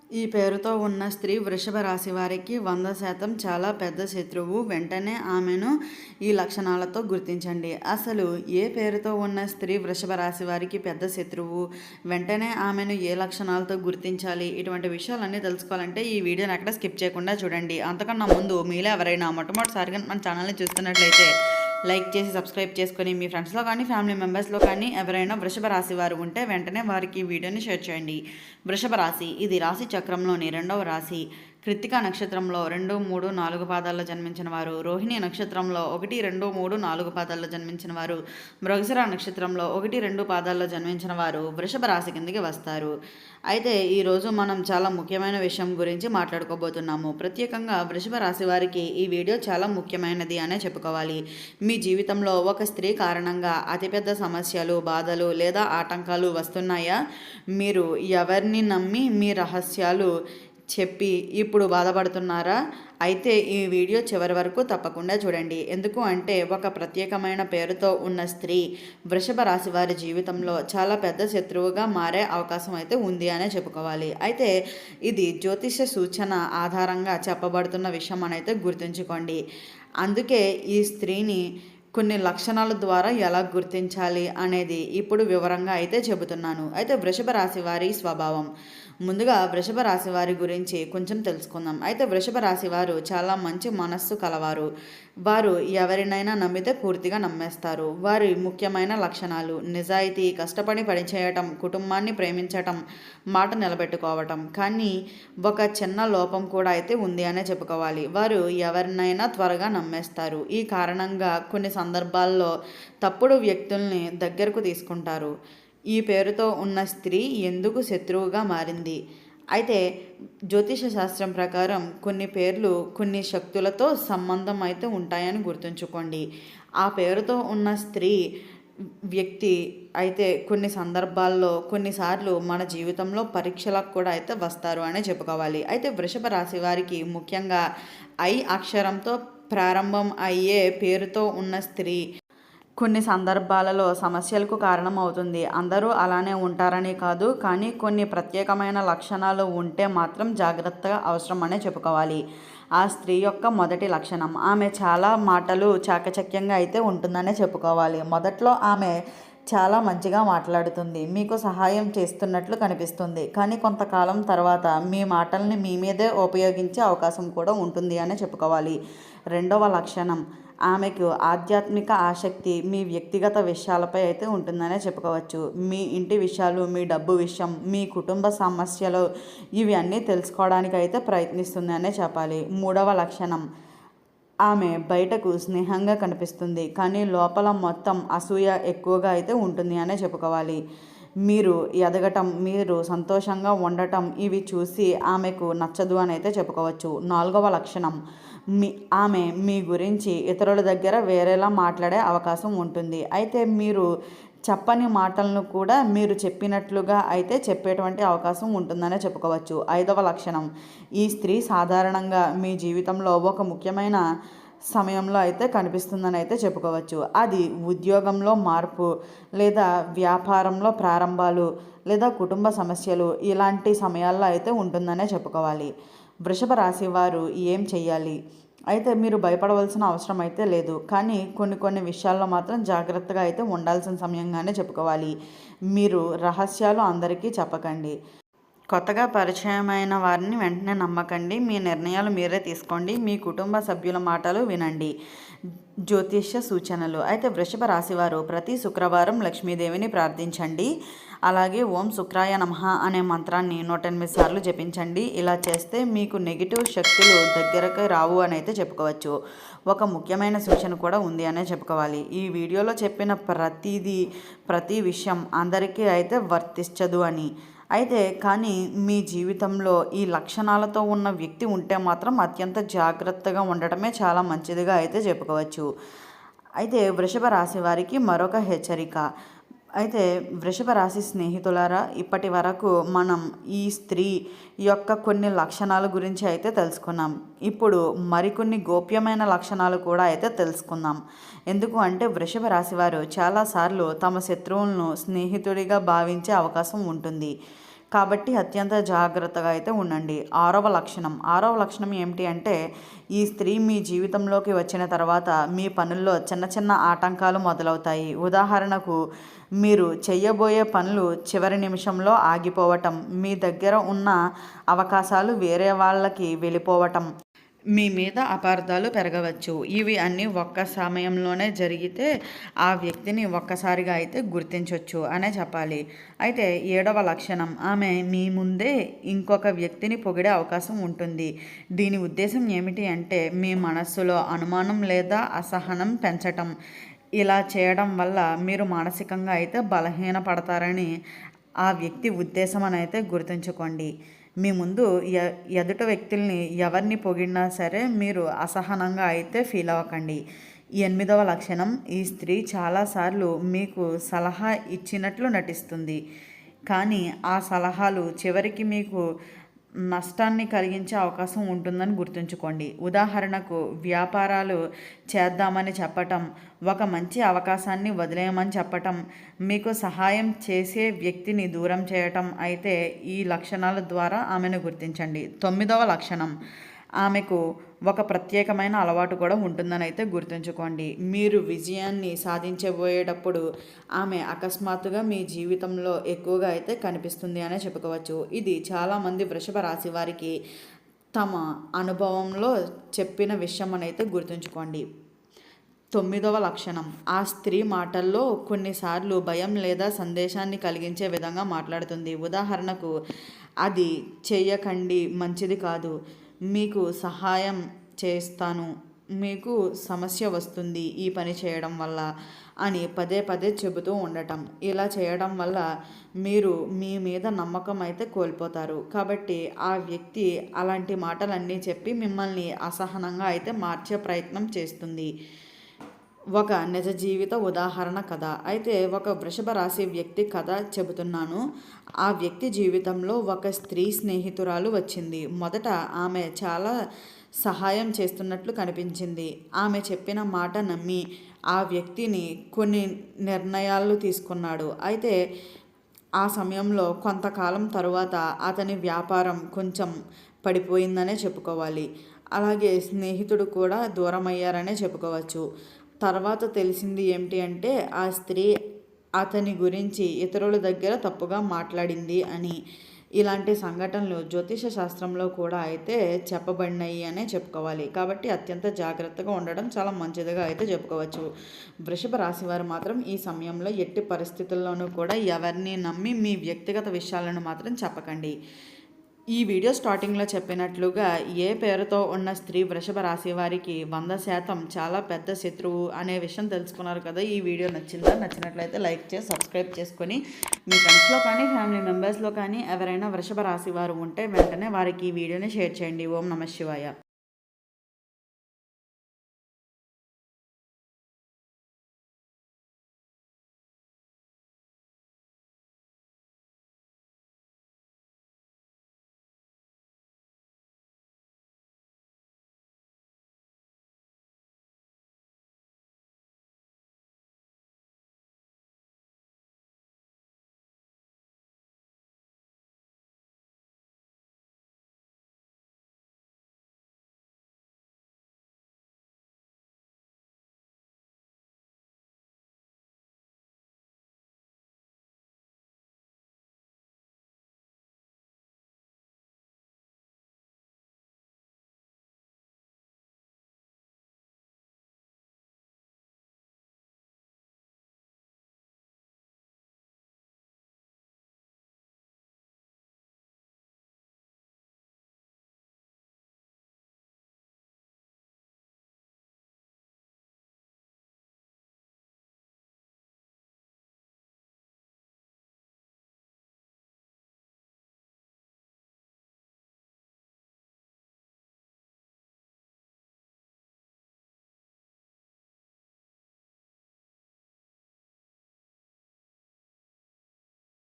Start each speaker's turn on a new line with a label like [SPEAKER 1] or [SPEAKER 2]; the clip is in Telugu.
[SPEAKER 1] ఈ పేరుతో ఉన్న స్త్రీ వృషభ రాశి వారికి 100% చాలా పెద్ద శత్రువు. వెంటనే ఆమెను ఈ లక్షణాలతో గుర్తించండి. అసలు ఏ పేరుతో ఉన్న స్త్రీ వృషభ రాశి వారికి పెద్ద శత్రువు, వెంటనే ఆమెను ఏ లక్షణాలతో గుర్తించాలి, ఇటువంటి విషయాలన్నీ తెలుసుకోవాలంటే ఈ వీడియోని ఎక్కడ స్కిప్ చేయకుండా చూడండి. అంతకన్నా ముందు మీలో ఎవరైనా మొట్టమొదటిసారిగా మన ఛానల్ని చూస్తున్నట్లయితే లైక్ చేసి సబ్స్క్రైబ్ చేసుకొని మీ ఫ్రెండ్స్లో కానీ ఫ్యామిలీ మెంబర్స్లో కానీ ఎవరైనా వృషభ రాశి వారు ఉంటే వెంటనే వారికి ఈ వీడియోని షేర్ చేయండి. వృషభ రాశి ఇది రాశి చక్రంలోని రెండవ రాశి. కృత్తికా నక్షత్రంలో 2, 3, 4 పాదాల్లో జన్మించిన వారు, రోహిణి నక్షత్రంలో 1, 2, 3, 4 పాదాల్లో జన్మించిన వారు, మృగశిర నక్షత్రంలో 1, 2 పాదాల్లో జన్మించిన వారు వృషభ రాశి కిందకి వస్తారు. అయితే ఈరోజు మనం చాలా ముఖ్యమైన విషయం గురించి మాట్లాడుకోబోతున్నాము. ప్రత్యేకంగా వృషభ రాశి వారికి ఈ వీడియో చాలా ముఖ్యమైనది అనే చెప్పుకోవాలి. మీ జీవితంలో ఒక స్త్రీ కారణంగా అతిపెద్ద సమస్యలు, బాధలు లేదా ఆటంకాలు వస్తున్నాయా? మీరు ఎవరిని నమ్మి మీ రహస్యాలు చెప్పి ఇప్పుడు బాధపడుతున్నారా? అయితే ఈ వీడియో చివరి వరకు తప్పకుండా చూడండి. ఎందుకు అంటే ఒక ప్రత్యేకమైన పేరుతో ఉన్న స్త్రీ వృషభ రాశి వారి జీవితంలో చాలా పెద్ద శత్రువుగా మారే అవకాశం అయితే ఉంది అనే చెప్పుకోవాలి. అయితే ఇది జ్యోతిష సూచన ఆధారంగా చెప్పబడుతున్న విషయం అని అయితే గుర్తుంచుకోండి. అందుకే ఈ స్త్రీని కొన్ని లక్షణాల ద్వారా ఎలా గుర్తించాలి అనేది ఇప్పుడు వివరంగా అయితే చెబుతున్నాను. అయితే వృషభ రాశి వారి స్వభావం. ముందుగా వృషభ రాశి వారి గురించి కొంచెం తెలుసుకుందాం. అయితే వృషభ రాశి వారు చాలా మంచి మనస్సు కలవారు. వారు ఎవరినైనా నమ్మితే పూర్తిగా నమ్మేస్తారు. వారి ముఖ్యమైన లక్షణాలు: నిజాయితీ, కష్టపడి పనిచేయటం, కుటుంబాన్ని ప్రేమించటం, మాట నిలబెట్టుకోవటం. కానీ ఒక చిన్న లోపం కూడా అయితే ఉంది అనే చెప్పుకోవాలి. వారు ఎవరినైనా త్వరగా నమ్మేస్తారు. ఈ కారణంగా కొన్ని సందర్భాల్లో తప్పుడు వ్యక్తుల్ని దగ్గరకు తీసుకుంటారు. ఈ పేరుతో ఉన్న స్త్రీ ఎందుకు శత్రువుగా మారింది? అయితే జ్యోతిష శాస్త్రం ప్రకారం కొన్ని పేర్లు కొన్ని శక్తులతో సంబంధం అయితే ఉంటాయని గుర్తుంచుకోండి. ఆ పేరుతో ఉన్న స్త్రీ వ్యక్తి అయితే కొన్ని సందర్భాల్లో కొన్నిసార్లు మన జీవితంలో పరీక్షలకు కూడా అయితే వస్తారు అనే చెప్పుకోవాలి. అయితే వృషభ రాశి వారికి ముఖ్యంగా ఐ అక్షరంతో ప్రారంభం అయ్యే పేరుతో ఉన్న స్త్రీ కొన్ని సందర్భాలలో సమస్యలకు కారణం అవుతుంది. అందరూ అలానే ఉంటారని కాదు, కానీ కొన్ని ప్రత్యేకమైన లక్షణాలు ఉంటే మాత్రం జాగ్రత్తగా అవసరం అనే చెప్పుకోవాలి. ఆ స్త్రీ యొక్క మొదటి లక్షణం: ఆమె చాలా మాటలు చాకచక్యంగా అయితే ఉంటుందనే చెప్పుకోవాలి. మొదట్లో ఆమె చాలా మంచిగా మాట్లాడుతుంది, మీకు సహాయం చేస్తున్నట్లు కనిపిస్తుంది. కానీ కొంతకాలం తర్వాత మీ మాటల్ని మీ మీదే ఉపయోగించే అవకాశం కూడా ఉంటుంది అని చెప్పుకోవాలి. రెండవ లక్షణం: ఆమెకు ఆధ్యాత్మిక ఆసక్తి మీ వ్యక్తిగత విషయాలపై అయితే ఉంటుందనే చెప్పుకోవచ్చు. మీ ఇంటి విషయాలు, మీ డబ్బు విషయం, మీ కుటుంబ సమస్యలు ఇవి అన్నీ తెలుసుకోవడానికి అయితే ప్రయత్నిస్తుంది అనే చెప్పాలి. మూడవ లక్షణం: ఆమె బయటకు స్నేహంగా కనిపిస్తుంది, కానీ లోపల మొత్తం అసూయ ఎక్కువగా అయితే ఉంటుంది అనే చెప్పుకోవాలి. మీరు ఎదగటం, మీరు సంతోషంగా ఉండటం ఇవి చూసి ఆమెకు నచ్చదు అని అయితే చెప్పుకోవచ్చు. నాలుగవ లక్షణం: ఆమె మీ గురించి ఇతరుల దగ్గర వేరేలా మాట్లాడే అవకాశం ఉంటుంది. అయితే మీరు చెప్పని మాటలను కూడా మీరు చెప్పినట్లుగా అయితే చెప్పేటువంటి అవకాశం ఉంటుందనే చెప్పుకోవచ్చు. ఐదవ లక్షణం: ఈ స్త్రీ సాధారణంగా మీ జీవితంలో ఒక ముఖ్యమైన సమయంలో అయితే కనిపిస్తుందని అయితే చెప్పుకోవచ్చు. అది ఉద్యోగంలో మార్పు, లేదా వ్యాపారంలో ప్రారంభాలు, లేదా కుటుంబ సమస్యలు ఇలాంటి సమయాల్లో అయితే ఉంటుందనే చెప్పుకోవాలి. వృషభ రాశి వారు ఏం చెయ్యాలి? అయితే మీరు భయపడవలసిన అవసరం అయితే లేదు, కానీ కొన్ని విషయాల్లో మాత్రం జాగ్రత్తగా అయితే ఉండాల్సిన సమయంగానే చెప్పుకోవాలి. మీరు రహస్యాలు అందరికీ చెప్పకండి. కొత్తగా పరిచయమైన వారిని వెంటనే నమ్మకండి. మీ నిర్ణయాలు మీరే తీసుకోండి. మీ కుటుంబ సభ్యుల మాటలు వినండి. జ్యోతిష్య సూచనలు. అయితే వృషభ రాశివారు ప్రతి శుక్రవారం లక్ష్మీదేవిని ప్రార్థించండి. అలాగే ఓం శుక్రాయ నమః అనే మంత్రాన్ని 108 సార్లు జపించండి. ఇలా చేస్తే మీకు నెగిటివ్ శక్తులు దగ్గరకు రావు అని అయితే చెప్పుకోవచ్చు. ఒక ముఖ్యమైన సూచన కూడా ఉంది అనే చెప్పుకోవాలి. ఈ వీడియోలో చెప్పిన ప్రతి విషయం అందరికీ అయితే వర్తించదు అని. అయితే కానీ మీ జీవితంలో ఈ లక్షణాలతో ఉన్న వ్యక్తి ఉంటే మాత్రం అత్యంత జాగ్రత్తగా ఉండటమే చాలా మంచిదిగా అయితే చెప్పుకోవచ్చు. అయితే వృషభ రాశి వారికి మరొక హెచ్చరిక. అయితే వృషభ రాశి స్నేహితులారా, ఇప్పటి వరకు మనం ఈ స్త్రీ యొక్క కొన్ని లక్షణాల గురించి అయితే తెలుసుకున్నాం. ఇప్పుడు మరికొన్ని గోప్యమైన లక్షణాలు కూడా అయితే తెలుసుకుందాం. ఎందుకు అంటే వృషభ రాశి వారు చాలాసార్లు తమ శత్రువులను స్నేహితుడిగా భావించే అవకాశం ఉంటుంది. కాబట్టి అత్యంత జాగ్రత్తగా అయితే ఉండండి. ఆరవ లక్షణం ఏమిటి అంటే, ఈ స్త్రీ మీ జీవితంలోకి వచ్చిన తర్వాత మీ పనుల్లో చిన్న చిన్న ఆటంకాలు మొదలవుతాయి. ఉదాహరణకు, మీరు చెయ్యబోయే పనులు చివరి నిమిషంలో ఆగిపోవటం, మీ దగ్గర ఉన్న అవకాశాలు వేరే వాళ్ళకి వెళ్ళిపోవటం, మీ మీద అపార్థాలు పెరగవచ్చు. ఇవి అన్నీ ఒక్క సమయంలోనే జరిగితే ఆ వ్యక్తిని ఒక్కసారిగా అయితే గుర్తించవచ్చు అనే చెప్పాలి. అయితే 7వ లక్షణం, ఆమె మీ ముందే ఇంకొక వ్యక్తిని పొగిడే అవకాశం ఉంటుంది. దీని ఉద్దేశం ఏమిటి అంటే, మీ మనస్సులో అనుమానం లేదా అసహనం పెంచటం. ఇలా చేయడం వల్ల మీరు మానసికంగా అయితే బలహీనపడతారని ఆ వ్యక్తి ఉద్దేశం అని అయితే గుర్తుంచుకోండి. మీ ముందు ఎదుట వ్యక్తుల్ని ఎవరిని పొగిడినా సరే మీరు అసహనంగా అయితే ఫీల్ అవ్వకండి. 8వ లక్షణం, ఈ స్త్రీ చాలాసార్లు మీకు సలహా ఇచ్చినట్లు నటిస్తుంది, కానీ ఆ సలహాలు చివరికి మీకు నష్టాన్ని కలిగించే అవకాశం ఉంటుందని గుర్తుంచుకోండి. ఉదాహరణకు, వ్యాపారాలు చేద్దామని చెప్పటం, ఒక మంచి అవకాశాన్ని వదిలేయమని చెప్పటం, మీకు సహాయం చేసే వ్యక్తిని దూరం చేయటం. అయితే ఈ లక్షణాల ద్వారా ఆమెను గుర్తించండి. 9వ లక్షణం, ఆమెకు ఒక ప్రత్యేకమైన అలవాటు కూడా ఉంటుందని అయితే గుర్తుంచుకోండి. మీరు విజయాన్ని సాధించబోయేటప్పుడు ఆమె అకస్మాత్తుగా మీ జీవితంలో ఎక్కువగా అయితే కనిపిస్తుంది అనే చెప్పుకోవచ్చు. ఇది చాలామంది వృషభ రాశి వారికి తమ అనుభవంలో చెప్పిన విషయం అని అయితే గుర్తుంచుకోండి. 9వ లక్షణం, ఆ స్త్రీ మాటల్లో కొన్నిసార్లు భయం లేదా సందేశాన్ని కలిగించే విధంగా మాట్లాడుతుంది. ఉదాహరణకు, అది చేయకండి, మంచిది కాదు, మీకు సహాయం చేస్తాను, మీకు సమస్య వస్తుంది ఈ పని చేయడం వల్ల అని పదే పదే చెబుతూ ఉండటం. ఇలా చేయడం వల్ల మీరు మీ మీద నమ్మకం అయితే కోల్పోతారు. కాబట్టి ఆ వ్యక్తి అలాంటి మాటలన్నీ చెప్పి మిమ్మల్ని అసహనంగా అయితే మార్చే ప్రయత్నం చేస్తుంది. ఒక నిజ జీవిత ఉదాహరణ కథ. అయితే ఒక వృషభ రాశి వ్యక్తి కథ చెబుతున్నాను. ఆ వ్యక్తి జీవితంలో ఒక స్త్రీ స్నేహితురాలు వచ్చింది. మొదట ఆమె చాలా సహాయం చేస్తున్నట్లు కనిపించింది. ఆమె చెప్పిన మాట నమ్మి ఆ వ్యక్తిని కొన్ని నిర్ణయాలు తీసుకున్నాడు. అయితే ఆ సమయంలో కొంతకాలం తరువాత అతని వ్యాపారం కొంచెం పడిపోయిందనే చెప్పుకోవాలి. అలాగే స్నేహితుడు కూడా దూరమయ్యారనే చెప్పుకోవచ్చు. తర్వాత తెలిసింది ఏమిటి అంటే, ఆ స్త్రీ అతని గురించి ఇతరుల దగ్గర తప్పుగా మాట్లాడింది అని. ఇలాంటి సంఘటనలు జ్యోతిష శాస్త్రంలో కూడా అయితే చెప్పబడినాయి అనే చెప్పుకోవాలి. కాబట్టి అత్యంత జాగ్రత్తగా ఉండడం చాలా మంచిదిగా అయితే చెప్పుకోవచ్చు. వృషభ రాశి వారు మాత్రం ఈ సమయంలో ఎట్టి పరిస్థితుల్లోనూ కూడా ఎవరిని నమ్మి మీ వ్యక్తిగత విషయాలను మాత్రం చెప్పకండి. ఈ వీడియో స్టార్టింగ్లో చెప్పినట్లుగా ఏ పేరుతో ఉన్న స్త్రీ వృషభ రాశి వారికి 100% చాలా పెద్ద శత్రువు అనే విషయం తెలుసుకున్నారు కదా. ఈ వీడియో నచ్చిందా? నచ్చినట్లయితే లైక్ చేసి సబ్స్క్రైబ్ చేసుకొని మీ ఫ్రెండ్స్లో కానీ ఫ్యామిలీ మెంబర్స్లో కానీ ఎవరైనా వృషభ రాశి వారు ఉంటే వెంటనే వారికి ఈ వీడియోని షేర్ చేయండి. ఓం నమః శివాయ.